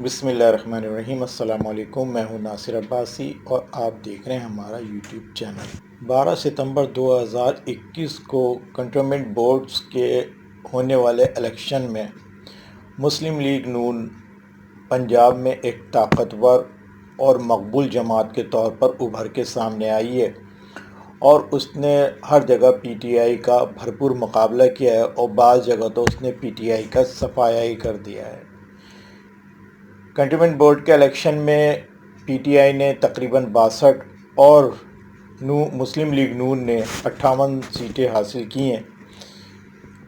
بسم اللہ الرحمن الرحیم۔ السلام علیکم، میں ہوں ناصر عباسی اور آپ دیکھ رہے ہیں ہمارا یوٹیوب چینل۔ 12 ستمبر 2021 کو کنٹونمنٹ بورڈز کے ہونے والے الیکشن میں مسلم لیگ نون پنجاب میں ایک طاقتور اور مقبول جماعت کے طور پر ابھر کے سامنے آئی ہے اور اس نے ہر جگہ پی ٹی آئی کا بھرپور مقابلہ کیا ہے اور بعض جگہ تو اس نے پی ٹی آئی کا صفایا ہی کر دیا ہے۔ کنٹونمنٹ بورڈ کے الیکشن میں پی ٹی آئی نے تقریباً 62 اور مسلم لیگ نون نے 58 سیٹیں حاصل کی ہیں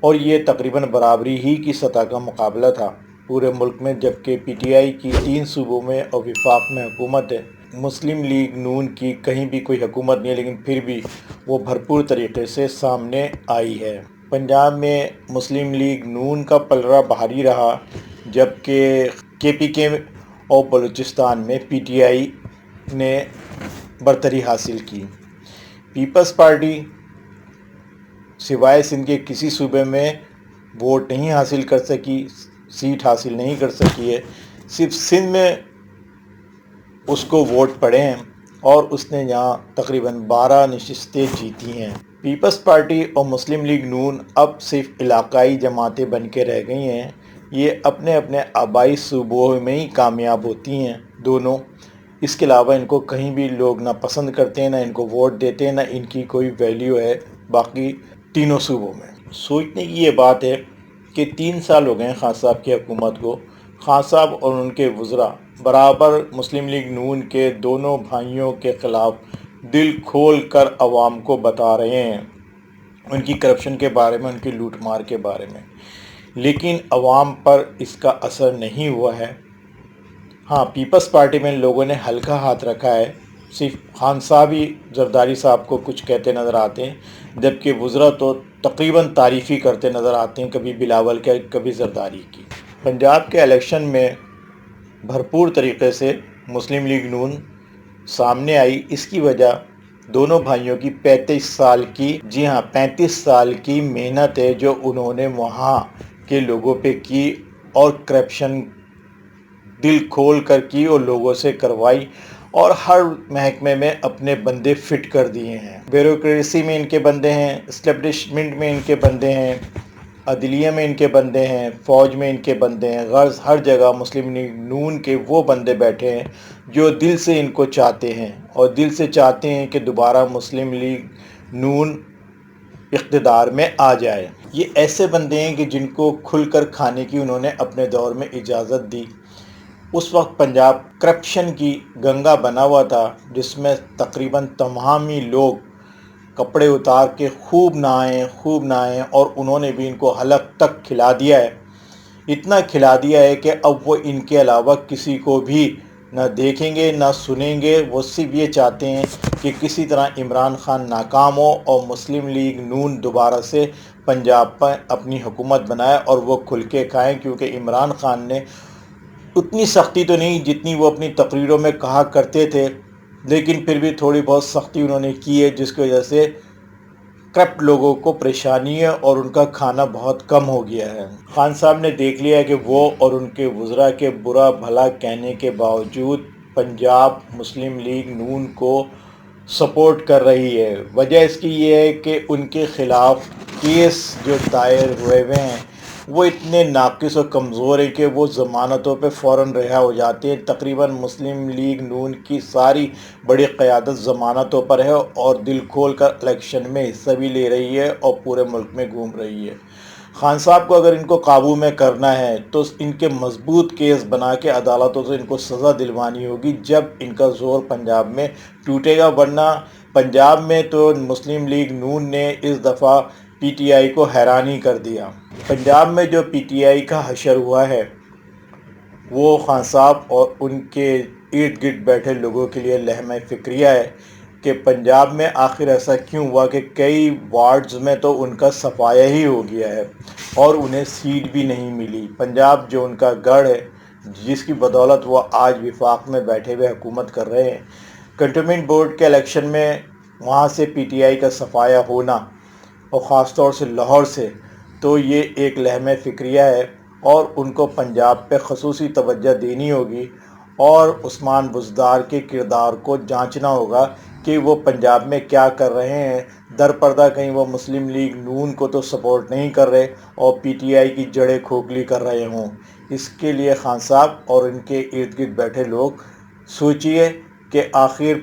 اور یہ تقریباً برابری ہی کی سطح کا مقابلہ تھا پورے ملک میں، جبکہ پی ٹی آئی کی 3 صوبوں میں اور وفاق میں حکومت ہے۔ مسلم لیگ نون کی کہیں بھی کوئی حکومت نہیں ہے، لیکن پھر بھی وہ بھرپور طریقے سے سامنے آئی ہے۔ پنجاب میں مسلم لیگ نون کا پلڑا بھاری رہا، جبکہ کے پی کے اور بلوچستان میں پی ٹی آئی نے برتری حاصل کی۔ پیپلز پارٹی سوائے سندھ کے کسی صوبے میں ووٹ نہیں حاصل کر سکی، سیٹ حاصل نہیں کر سکی ہے۔ صرف سندھ میں اس کو ووٹ پڑے ہیں اور اس نے یہاں تقریباً 12 نشستیں جیتی ہیں۔ پیپلز پارٹی اور مسلم لیگ نون اب صرف علاقائی جماعتیں بن کے رہ گئی ہیں۔ یہ اپنے اپنے آبائی صوبوں میں ہی کامیاب ہوتی ہیں دونوں، اس کے علاوہ ان کو کہیں بھی لوگ نہ پسند کرتے ہیں، نہ ان کو ووٹ دیتے ہیں، نہ ان کی کوئی ویلیو ہے باقی تینوں صوبوں میں۔ سوچنے کی یہ بات ہے کہ 3 سال ہو گئے ہیں خان صاحب کی حکومت کو۔ خان صاحب اور ان کے وزراء برابر مسلم لیگ نون کے دونوں بھائیوں کے خلاف دل کھول کر عوام کو بتا رہے ہیں، ان کی کرپشن کے بارے میں، ان کی لوٹ مار کے بارے میں، لیکن عوام پر اس کا اثر نہیں ہوا ہے۔ ہاں، پیپلز پارٹی میں لوگوں نے ہلکا ہاتھ رکھا ہے، صرف خان صاحب ہی زرداری صاحب کو کچھ کہتے نظر آتے ہیں، جبکہ وزراء تو تقریباً تعریف ہی کرتے نظر آتے ہیں، کبھی بلاول کی، کبھی زرداری کی۔ پنجاب کے الیکشن میں بھرپور طریقے سے مسلم لیگ نون سامنے آئی۔ اس کی وجہ دونوں بھائیوں کی 35 سال کی محنت ہے جو انہوں نے وہاں کے لوگوں پہ کی اور کرپشن دل کھول کر کی اور لوگوں سے کروائی، اور ہر محکمے میں اپنے بندے فٹ کر دیے ہیں۔ بیوروکریسی میں ان کے بندے ہیں، اسٹیبلشمنٹ میں ان کے بندے ہیں، عدلیہ میں ان کے بندے ہیں، فوج میں ان کے بندے ہیں، غرض ہر جگہ مسلم لیگ نون کے وہ بندے بیٹھے ہیں جو دل سے ان کو چاہتے ہیں اور دل سے چاہتے ہیں کہ دوبارہ مسلم لیگ نون اقتدار میں آ جائے۔ یہ ایسے بندے ہیں کہ جن کو کھل کر کھانے کی انہوں نے اپنے دور میں اجازت دی۔ اس وقت پنجاب کرپشن کی گنگا بنا ہوا تھا، جس میں تقریباً تمام ہی لوگ کپڑے اتار کے خوب نہائیں اور انہوں نے بھی ان کو حلق تک کھلا دیا ہے۔ اتنا کھلا دیا ہے کہ اب وہ ان کے علاوہ کسی کو بھی نہ دیکھیں گے نہ سنیں گے۔ وہ صرف یہ چاہتے ہیں کہ کسی طرح عمران خان ناکام ہو اور مسلم لیگ نون دوبارہ سے پنجاب پر اپنی حکومت بنائے اور وہ کھل کے کھائیں، کیونکہ عمران خان نے اتنی سختی تو نہیں جتنی وہ اپنی تقریروں میں کہا کرتے تھے، لیکن پھر بھی تھوڑی بہت سختی انہوں نے کی ہے، جس کی وجہ سے کرپٹ لوگوں کو پریشانی ہے اور ان کا کھانا بہت کم ہو گیا ہے۔ خان صاحب نے دیکھ لیا ہے کہ وہ اور ان کے وزراء کے برا بھلا کہنے کے باوجود پنجاب مسلم لیگ نون کو سپورٹ کر رہی ہے۔ وجہ اس کی یہ ہے کہ ان کے خلاف کیس جو دائر ہوئے ہیں وہ اتنے ناقص اور کمزور ہیں کہ وہ ضمانتوں پہ فوراً رہا ہو جاتے ہیں۔ تقریباً مسلم لیگ نون کی ساری بڑی قیادت ضمانتوں پر ہے اور دل کھول کر الیکشن میں حصہ بھی لے رہی ہے اور پورے ملک میں گھوم رہی ہے۔ خان صاحب کو اگر ان کو قابو میں کرنا ہے تو ان کے مضبوط کیس بنا کے عدالتوں سے ان کو سزا دلوانی ہوگی، جب ان کا زور پنجاب میں ٹوٹے گا۔ ورنہ پنجاب میں تو مسلم لیگ نون نے اس دفعہ پی ٹی آئی کو حیران ہی کر دیا۔ پنجاب میں جو پی ٹی آئی کا حشر ہوا ہے وہ خان صاحب اور ان کے ارد گرد بیٹھے لوگوں کے لیے لہمِ فکریہ ہے کہ پنجاب میں آخر ایسا کیوں ہوا کہ کئی وارڈز میں تو ان کا صفایا ہی ہو گیا ہے اور انہیں سیٹ بھی نہیں ملی۔ پنجاب جو ان کا گڑھ ہے، جس کی بدولت وہ آج وفاق میں بیٹھے ہوئے حکومت کر رہے ہیں، کنٹونمنٹ بورڈ کے الیکشن میں وہاں سے پی ٹی آئی کا صفایا ہونا اور خاص طور سے لاہور سے، تو یہ ایک لہمِ فکریہ ہے اور ان کو پنجاب پہ خصوصی توجہ دینی ہوگی اور عثمان بزدار کے کردار کو جانچنا ہوگا کہ وہ پنجاب میں کیا کر رہے ہیں۔ در پردہ کہیں وہ مسلم لیگ نون کو تو سپورٹ نہیں کر رہے اور پی ٹی آئی کی جڑیں کھوکھلی کر رہے ہوں۔ اس کے لیے خان صاحب اور ان کے ارد گرد بیٹھے لوگ سوچئے کہ آخر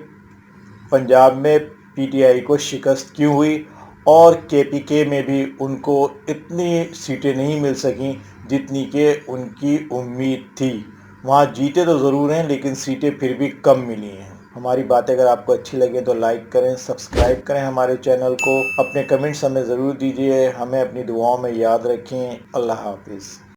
پنجاب میں پی ٹی آئی کو شکست کیوں ہوئی اور کے پی کے میں بھی ان کو اتنی سیٹیں نہیں مل سکیں جتنی کہ ان کی امید تھی۔ وہاں جیتے تو ضرور ہیں لیکن سیٹیں پھر بھی کم ملی ہیں۔ ہماری باتیں اگر آپ کو اچھی لگیں تو لائک کریں، سبسکرائب کریں ہمارے چینل کو، اپنے کمنٹس ہمیں ضرور دیجیے، ہمیں اپنی دعاؤں میں یاد رکھیں۔ اللہ حافظ۔